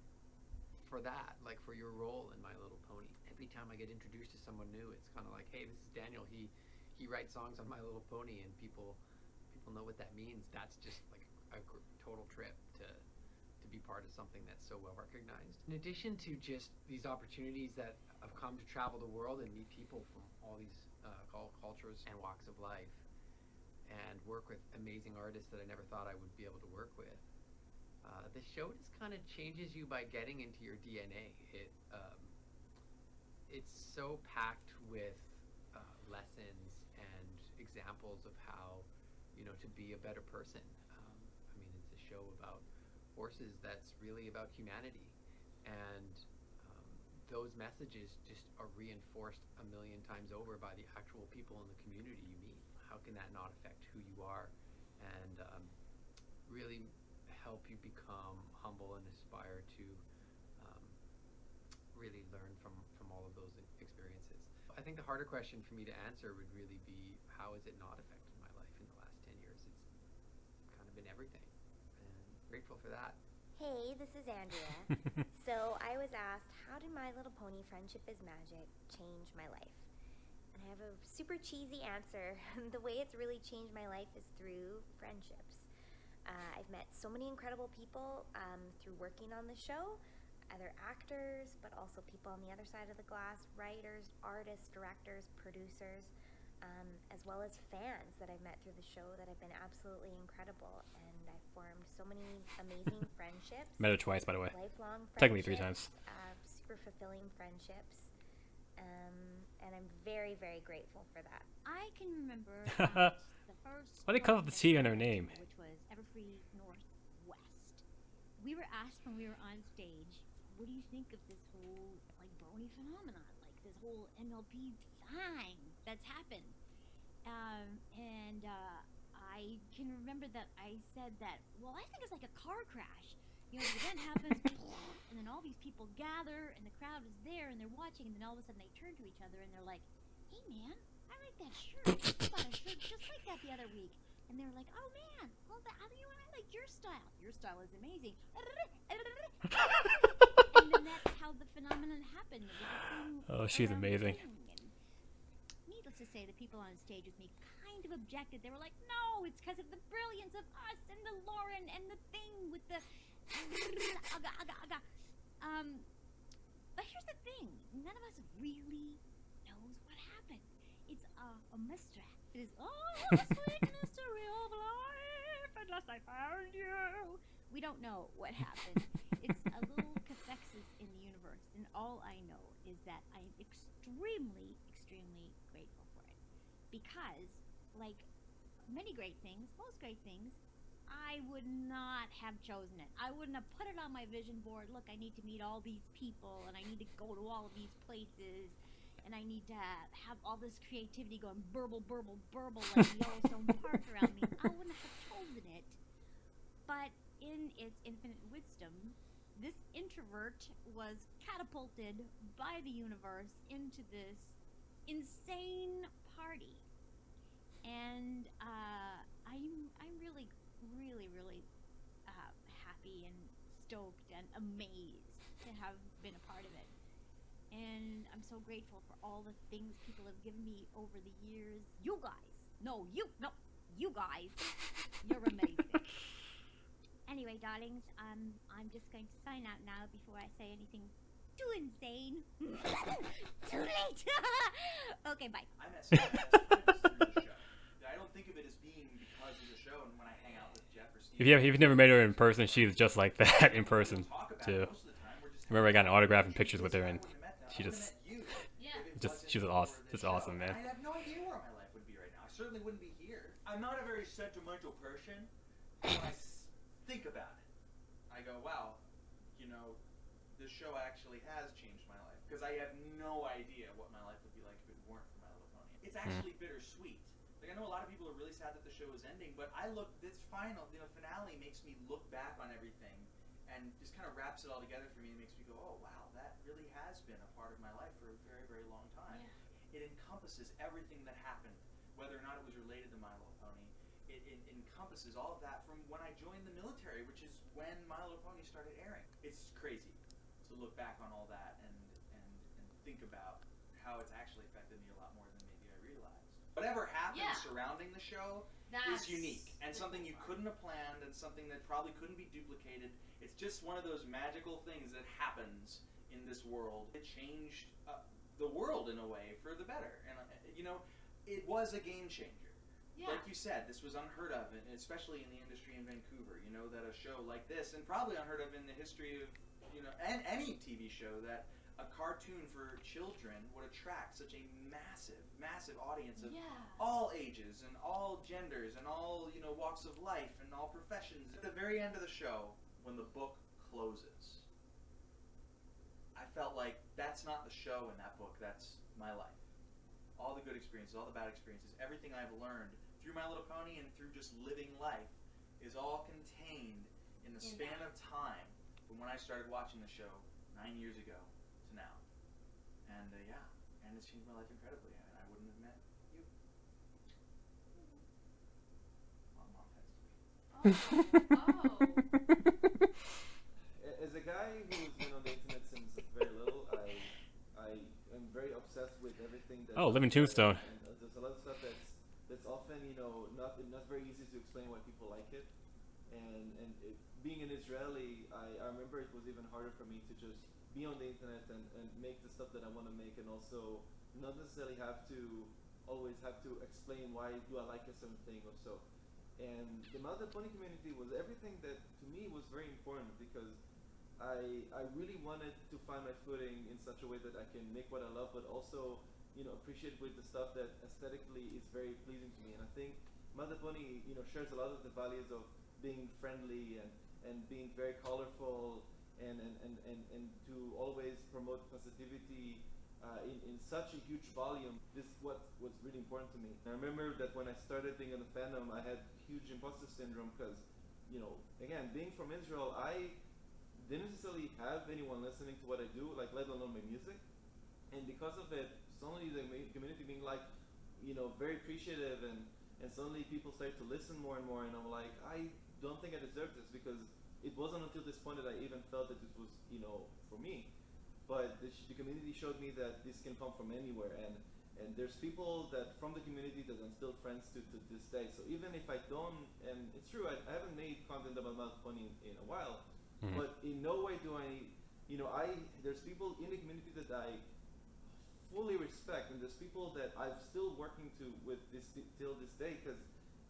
for that, like for your role in My Little Pony. Every time I get introduced to someone new, it's kind of like, hey, this is Daniel. He writes songs on My Little Pony, and people know what that means. That's just like a total trip to be part of something that's so well recognized. In addition to just these opportunities that I've come to travel the world and meet people from all these cultures and walks of life, and work with amazing artists that I never thought I would be able to work with. The show just kind of changes you by getting into your DNA. It's so packed with lessons and examples of how, to be a better person. It's a show about horses that's really about humanity, and those messages just are reinforced a million times over by the actual people in the community you meet. How can that not affect who you are, and really help you become humble and aspire to really learn from all of those experiences? I think the harder question for me to answer would really be, how has it not affected my life in the last 10 years? It's kind of been everything, and grateful for that. Hey, this is Andrea. So I was asked, how did My Little Pony Friendship is Magic change my life? And I have a super cheesy answer. The way it's really changed my life is through friendships. I've met so many incredible people through working on the show, other actors, but also people on the other side of the glass, writers, artists, directors, producers, as well as fans that I've met through the show that have been absolutely incredible. And I've formed so many amazing friendships. Met her twice, by the way. Lifelong friendships. Technically 3 times. Super fulfilling friendships. And I'm very, very grateful for that. I can remember the first. Why they cut off the T on her name? Which was Everfree Northwest. We were asked when we were on stage, what do you think of this whole like brony phenomenon, like this whole MLP thing that's happened? I can remember that I said that, well, I think it's like a car crash. You know, the event happens, and then all these people gather, and the crowd is there, and they're watching, and then all of a sudden they turn to each other, and they're like, hey, man, I like that shirt. I bought a shirt just like that the other week. And they're like, oh, man, well, you know what, I like your style. Your style is amazing. And then that's how the phenomenon happened. It was a thing She's around amazing. the thing. And needless to say, the people on stage with me kind of objected. They were like, no, it's because of the brilliance of us and the Lauren and the thing with the but here's the thing. None of us really knows what happened. It's a mystery. It is, the sweet mystery of life, unless I found you. We don't know what happened. It's a little cathexis in the universe, and all I know is that I'm extremely, extremely grateful for it. Because, like many great things, most great things, I would not have chosen it. I wouldn't have put it on my vision board. Look, I need to meet all these people, and I need to go to all of these places, and I need to have all this creativity going burble, burble, burble like Yellowstone Park around me. I wouldn't have chosen it. But in its infinite wisdom, this introvert was catapulted by the universe into this insane party. And I'm really happy and stoked and amazed to have been a part of it. And I'm so grateful for all the things people have given me over the years. You guys. You guys. You're amazing. Anyway, darlings, I'm just going to sign out now before I say anything too insane. Too late. Okay, bye. I met Steve through the show. I don't think of it as being because of the show, and when I hang out with Jeff or Steve. If you've never met her in person, she's just like that in person too. I remember I got an autograph and pictures with her, and she she was awesome. Just awesome, man. I have no idea where my life would be right now. I certainly wouldn't be here. I'm not a very sentimental person. When I think about it, I go, wow, you know, this show actually has changed my life, because I have no idea what my life would be like if it weren't for My Little Pony. It's actually bittersweet. Like, I know a lot of people are really sad that the show is ending, but this finale makes me look back on everything and just kind of wraps it all together for me and makes me go, oh wow, that really has been a part of my life for a very, very long time. Yeah. It encompasses everything that happened, whether or not it was related to My Little Pony. It encompasses all of that from when I joined the military, which is when My Little Pony started airing. It's crazy to look back on all that and think about how it's actually affected me a lot more than maybe I realized. Whatever happened surrounding the show is unique and something you couldn't have planned and something that probably couldn't be duplicated. It's just one of those magical things that happens in this world. It changed the world in a way for the better, and it was a game changer. Yeah. Like you said, this was unheard of, especially in the industry in Vancouver. You know, that a show like this, and probably unheard of in the history of any TV show, that a cartoon for children would attract such a massive, massive audience of all ages and all genders and all walks of life and all professions. At the very end of the show, when the book closes, I felt like that's not the show in that book, that's my life. All the good experiences, all the bad experiences, everything I've learned through My Little Pony and through just living life is all contained in the span of time from when I started watching the show 9 years ago to now. And and it's changed my life incredibly, and I wouldn't have met you. Mom has to be. guy who's been on the internet since very little, I am very obsessed with everything that. Oh, Living Tombstone. And there's a lot of stuff that's often, you know, not very easy to explain why people like it. And being an Israeli, I remember it was even harder for me to just be on the internet and make the stuff that I want to make, and also not necessarily always have to explain why do I like a certain thing or so. And the My Little Pony community was everything that to me was very important, because I really wanted to find my footing in such a way that I can make what I love, but also, you know, appreciate with the stuff that aesthetically is very pleasing to me. And I think My Little Pony, you know, shares a lot of the values of being friendly and being very colorful and to always promote positivity in such a huge volume. This is what was really important to me. And I remember that when I started being in the fandom, I had huge imposter syndrome because, you know, again, being from Israel, I didn't necessarily have anyone listening to what I do, like let alone my music. And because of it, suddenly the community being like, you know, very appreciative, and suddenly people started to listen more and more, and I'm like, I don't think I deserve this, because it wasn't until this point that I even felt that it was, you know, for me. But the community showed me that this can come from anywhere, and there's people that from the community that I'm still friends to this day. So even if I don't, and it's true, I haven't made content about My Little Pony in a while, but in no way do I, you know, there's people in the community that I fully respect, and there's people that I'm still working with this till this day, because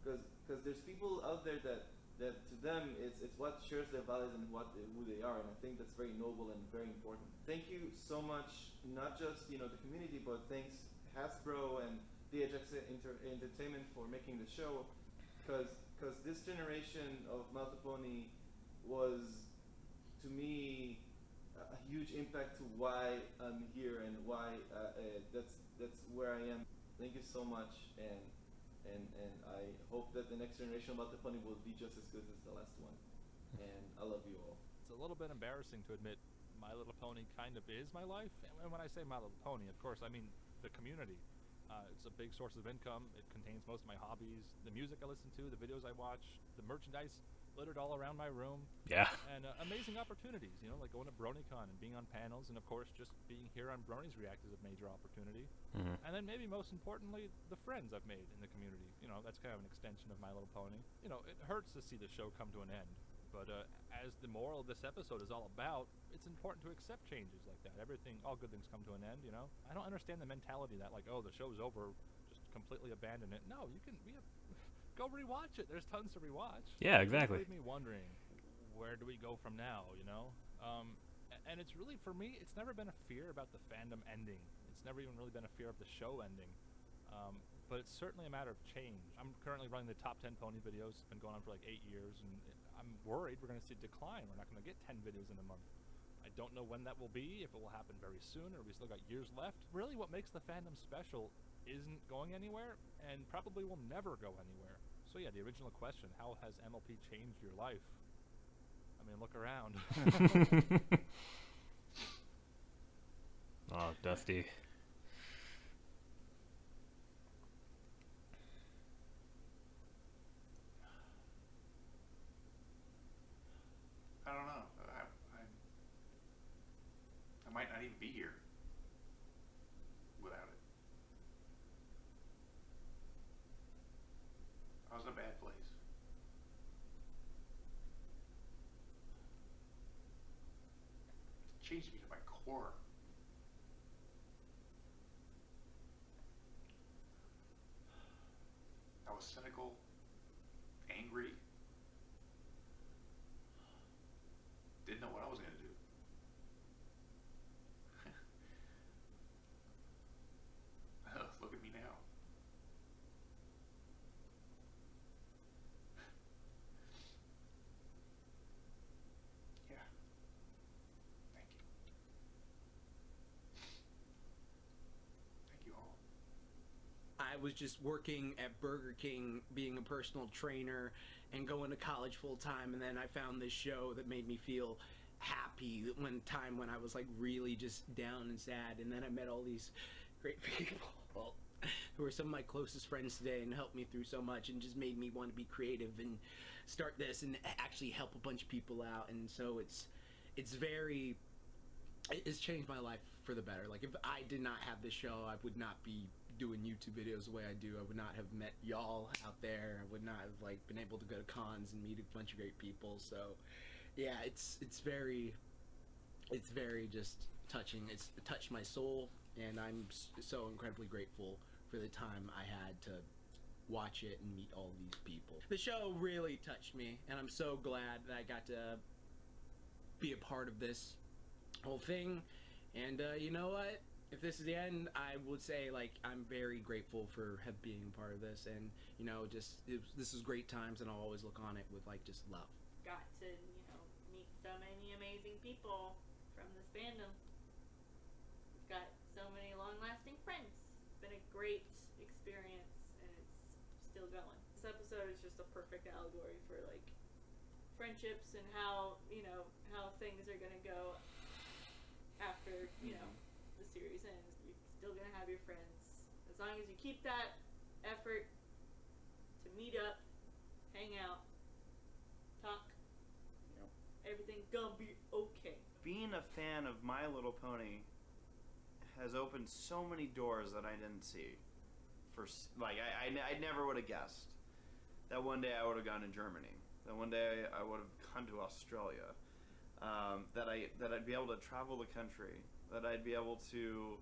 there's people out there that to them it's what shares their values and who they are, and I think that's very noble and very important. Thank you so much, not just, you know, the community, but thanks Hasbro and DHX Entertainment for making the show, because this generation of My Little Pony was, to me, a huge impact to why I'm here and why that's where I am. Thank you so much, and I hope that the next generation of My Little Pony will be just as good as the last one. And I love you all. It's a little bit embarrassing to admit My Little Pony kind of is my life. And when I say My Little Pony, of course, I mean the community. It's a big source of income. It contains most of my hobbies, the music I listen to, the videos I watch, the merchandise littered all around my room. Yeah. And amazing opportunities, you know, like going to BronyCon and being on panels, and of course just being here on Bronies React is a major opportunity. And then maybe most importantly, the friends I've made in the community. You know, that's kind of an extension of My Little Pony. You know, it hurts to see the show come to an end, but as the moral of this episode is all about, it's important to accept changes like that. All good things come to an end, you know? I don't understand the mentality that, like, oh, the show's over, just completely abandon it. No, go rewatch it. There's tons to rewatch. Yeah, exactly. It leave me wondering, where do we go from now, you know? And it's really, for me, it's never been a fear about the fandom ending. It's never even really been a fear of the show ending. But it's certainly a matter of change. I'm currently running the top 10 pony videos. It's been going on for like 8 years, and I'm worried we're going to see a decline. We're not going to get 10 videos in a month. I don't know when that will be, if it will happen very soon, or we still got years left. Really, what makes the fandom special isn't going anywhere, and probably will never go anywhere. So yeah, the original question, how has MLP changed your life? I mean, look around. Oh, Dusty. I don't know. I might not even be here without it. I was in a bad place. It changed me to my core. I was cynical, angry, didn't know what I was going to do. Look at me now. Yeah. Thank you. Thank you all. I was just working at Burger King, being a personal trainer, and going to college full time, and then I found this show that made me feel happy when I was like really just down and sad, and then I met all these great people who are some of my closest friends today and helped me through so much and just made me want to be creative and start this and actually help a bunch of people out. And so it's it's changed my life for the better. Like, if I did not have this show, I would not be doing YouTube videos the way I do. I would not have met y'all out there. I would not have like been able to go to cons and meet a bunch of great people. So yeah, it's very just touching. It's touched my soul, and I'm so incredibly grateful for the time I had to watch it and meet all these people. The show really touched me, and I'm so glad that I got to be a part of this whole thing. And you know what? If this is the end, I would say, like, I'm very grateful for being a part of this, and, you know, this is great times, and I'll always look on it with, like, just love. Got to, you know, meet so many amazing people from this fandom. We've got so many long-lasting friends. It's been a great experience, and it's still going. This episode is just a perfect allegory for, like, friendships and how, you know, how things are gonna go after, you know, the series ends. You're still gonna have your friends. As long as you keep that effort to meet up, hang out, talk, you know, everything's gonna be okay. Being a fan of My Little Pony has opened so many doors that I didn't see. I never would have guessed that one day I would have gone to Germany, that one day I would have gone to Australia, that I'd be able to travel the country, that I'd be able to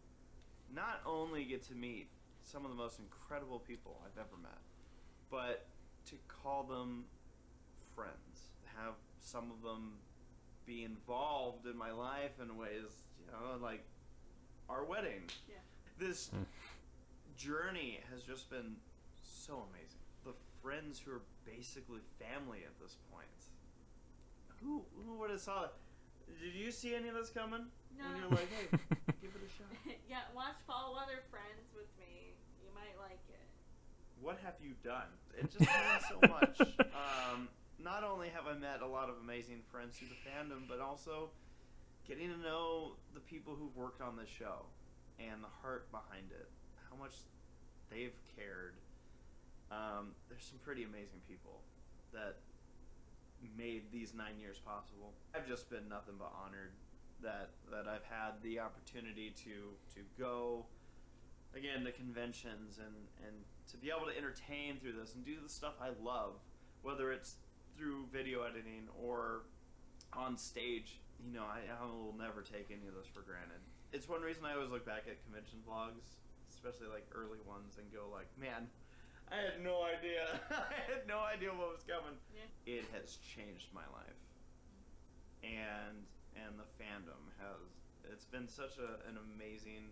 not only get to meet some of the most incredible people I've ever met, but to call them friends, have some of them be involved in my life in ways, you know, like our wedding. Yeah. This journey has just been so amazing. The friends who are basically family at this point. Who would have saw it? Did you see any of this coming? No. When you're like, hey, give it a shot. Yeah, watch Fall Weather Friends with me. You might like it. What have you done? It just means so much. Not only have I met a lot of amazing friends through the fandom, but also getting to know the people who've worked on this show and the heart behind it, how much they've cared. There's some pretty amazing people that made these 9 years possible. I've just been nothing but honored that I've had the opportunity to go again to conventions and to be able to entertain through this and do the stuff I love, whether it's through video editing or on stage. You know, I will never take any of this for granted. It's one reason I always look back at convention vlogs, especially like early ones, and go like, man, I had no idea. I had no idea what was coming. Yeah. It has changed my life, and the fandom it's been such an amazing,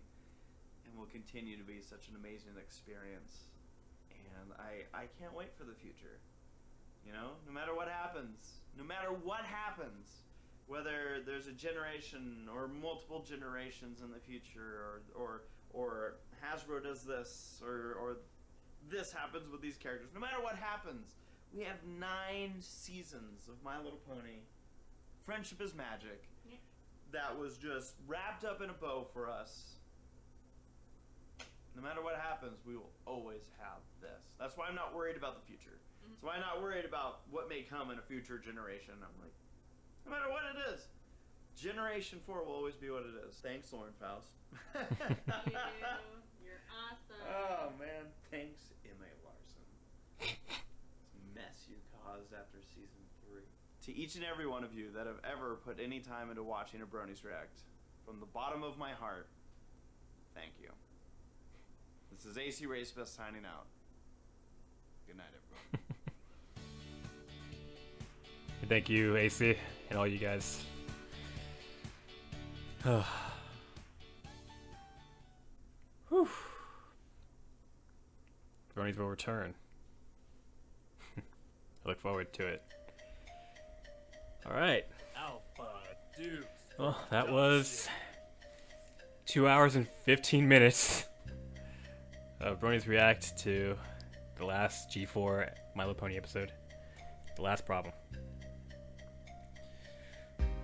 and will continue to be such an amazing experience, and I can't wait for the future. You know, no matter what happens, whether there's a generation or multiple generations in the future, or Hasbro does this, or this happens with these characters, no matter what happens, we have 9 seasons of My Little Pony. Friendship is Magic. Yeah. That was just wrapped up in a bow for us. No matter what happens, we will always have this. That's why I'm not worried about the future. That's why I'm not worried about what may come in a future generation. I'm like, no matter what it is, Generation 4 will always be what it is. Thanks, Lauren Faust. You're awesome. Oh, man. Thanks, Emma Larson. This mess you caused after season 3. To each and every one of you that have ever put any time into watching a Bronies React, from the bottom of my heart, thank you. This is AC Racebest signing out. Good night, everyone. Thank you, AC, and all you guys. Whew. Bronies will return. I look forward to it. Alright. Alpha Dukes. Well, that was 2 hours and 15 minutes of Bronies React to the last G4 My Little Pony episode. The last problem.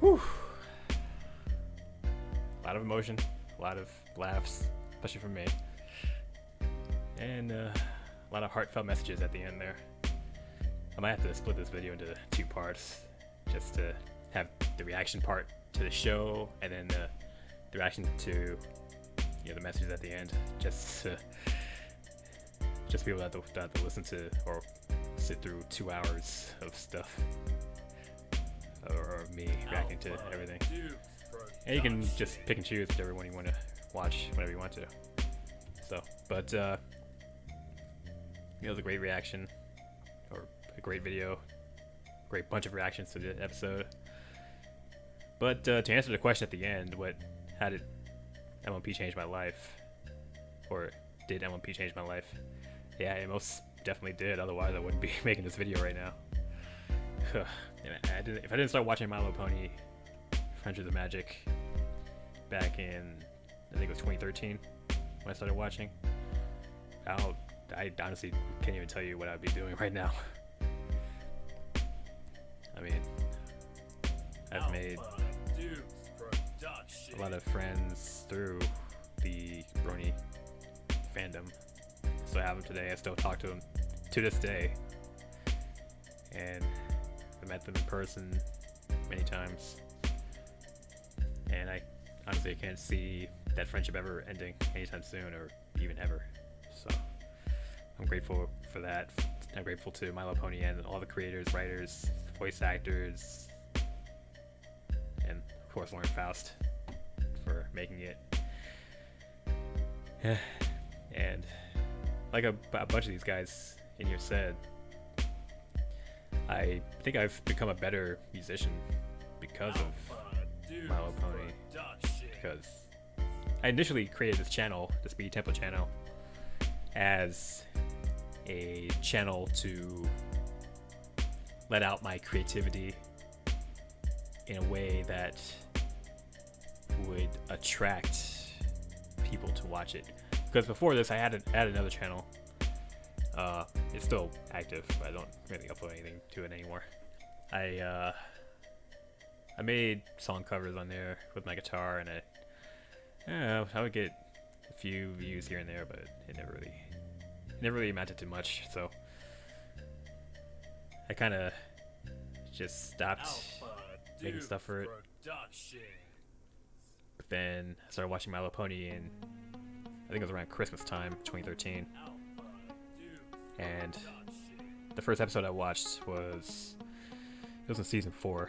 Whew. A lot of emotion, a lot of laughs, especially from me. And a lot of heartfelt messages at the end there. I might have to split this video into 2 parts just to have the reaction part to the show, and then the reaction to the messages at the end, just people that have to listen to or sit through 2 hours of stuff, or me reacting to everything. And you can just pick and choose whichever one you want to watch whenever you want to. So, but it was a great reaction, or a great video, great bunch of reactions to the episode. But to answer the question at the end, how did MLP change my life, or did MLP change my life? Yeah, it most definitely did. Otherwise, I wouldn't be making this video right now. If I didn't start watching My Little Pony Friendship is Magic back in, I think it was 2013 when I started watching, I honestly can't even tell you what I'd be doing right now. I mean, I've made a lot of friends through the Brony fandom. So I have them today. I still talk to them to this day, and I met them in person many times. And I honestly can't see that friendship ever ending anytime soon, or even ever. So I'm grateful for that. I'm grateful to My Little Pony and all the creators, writers, voice actors, and of course Lauren Faust for making it. And like a bunch of these guys in here said, I think I've become a better musician because of My Little Pony. Because I initially created this channel, the Speedy Temple channel, as a channel to let out my creativity in a way that would attract people to watch it. Because before this, I had another channel. It's still active, but I don't really upload anything to it anymore. I made song covers on there with my guitar, and I would get a few views here and there, but it never really amounted to much. So I kind of just stopped making stuff for it. But then I started watching My Little Pony, and I think it was around Christmas time, 2013. And the first episode I watched was in season 4.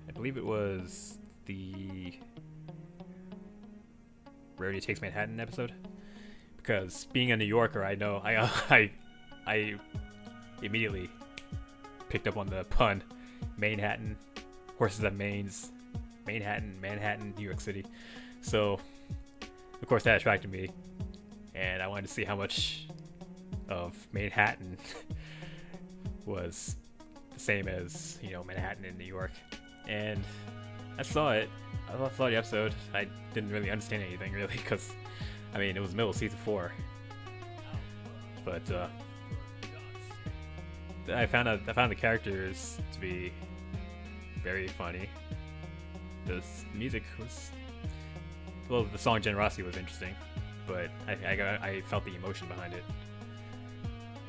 I believe it was the Rarity Takes Manhattan episode. Because being a New Yorker, I know I immediately picked up on the pun. Manhattan, horses have manes, Manhattan, New York City. So of course that attracted me, and I wanted to see how much of Manhattan was the same as, Manhattan in New York. And I saw it. I saw the episode. I didn't really understand anything really, because it was middle of season 4. But I found the characters to be very funny. The music was, the song Generosity was interesting, but I felt the emotion behind it,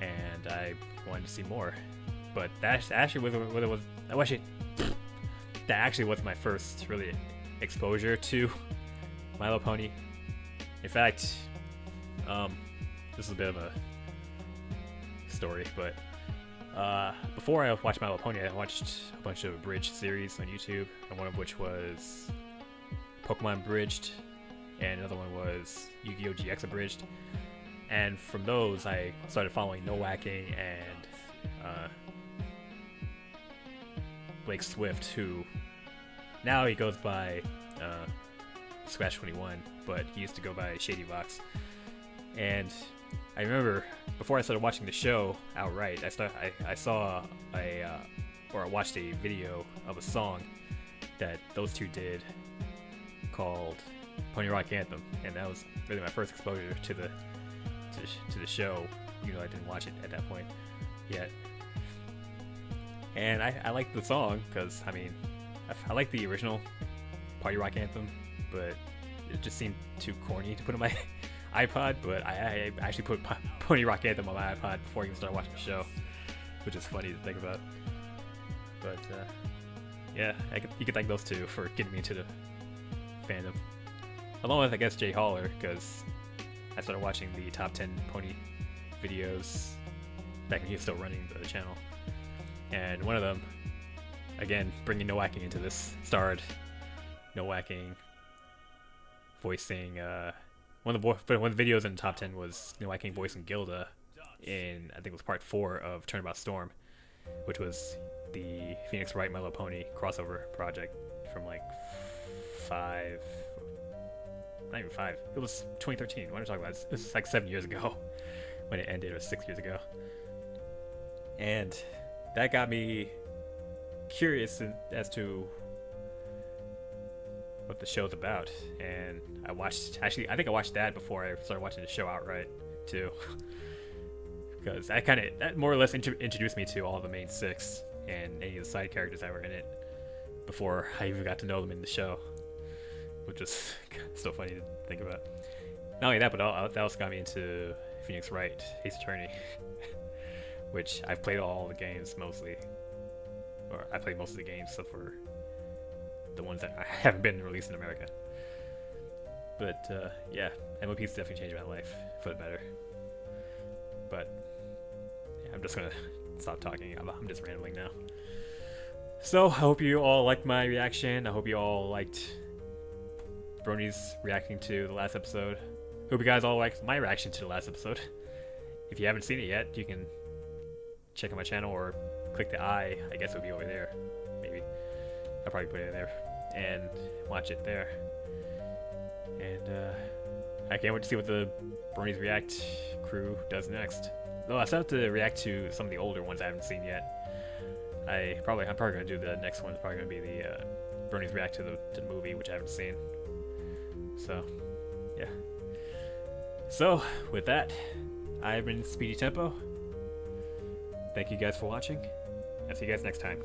and I wanted to see more. But that actually that actually was my first really exposure to My Little Pony. In fact, this is a bit of a story, but before I watched My Little Pony, I watched a bunch of abridged series on YouTube, and one of which was Pokemon Abridged, and another one was Yu-Gi-Oh! GX Abridged. And from those, I started following No Whacking and Blake Swift, who now he goes by Scratch 21, but he used to go by Shady Vox. And I remember before I started watching the show outright, I watched a video of a song that those two did called Pony Rock Anthem, and that was really my first exposure to the show. I didn't watch it at that point yet. And I liked the song because I like the original Party Rock Anthem, but it just seemed too corny to put on my iPod. But I actually put Pony Rock Anthem on my iPod before I even started watching the show, which is funny to think about. But yeah, you could thank those two for getting me into the fandom. Along with, I guess, Jay Haller, because I started watching the top 10 pony videos back when he was still running the channel. And one of them, again, bringing No Whacking into this, starred No Whacking voicing, one of the videos in the top 10 was No Whacking voicing Gilda in, I think it was part 4 of Turnabout Storm, which was the Phoenix Wright My Little Pony crossover project from like 5, not even 5, it was 2013. What am I talking about? It was like 7 years ago when it ended, or 6 years ago. And that got me curious as to what the show's about. And I think I watched that before I started watching the show outright too. Because that more or less introduced me to all the main 6 and any of the side characters that were in it before I even got to know them in the show, which is so funny to think about. Not only that, but that also got me into Phoenix Wright, Ace Attorney, which I've played all the games mostly, or I played most of the games except for the ones that haven't been released in America. But yeah, MLP's definitely changed my life for the better. But yeah, I'm just gonna stop talking. I'm just rambling now. So I hope you all liked my reaction. I hope you all liked Bronies reacting to the last episode. Hope you guys all liked my reaction to the last episode. If you haven't seen it yet, you can check out my channel or click the I guess it'll be over there. Maybe. I'll probably put it in there and watch it there. And I can't wait to see what the Bronies React crew does next. Though I still have to react to some of the older ones I haven't seen yet. I'm probably gonna do the next one. It's probably gonna be the Bronies React to the movie, which I haven't seen. So yeah. So with that, I've been Speedy Tempo. Thank you guys for watching. I'll see you guys next time.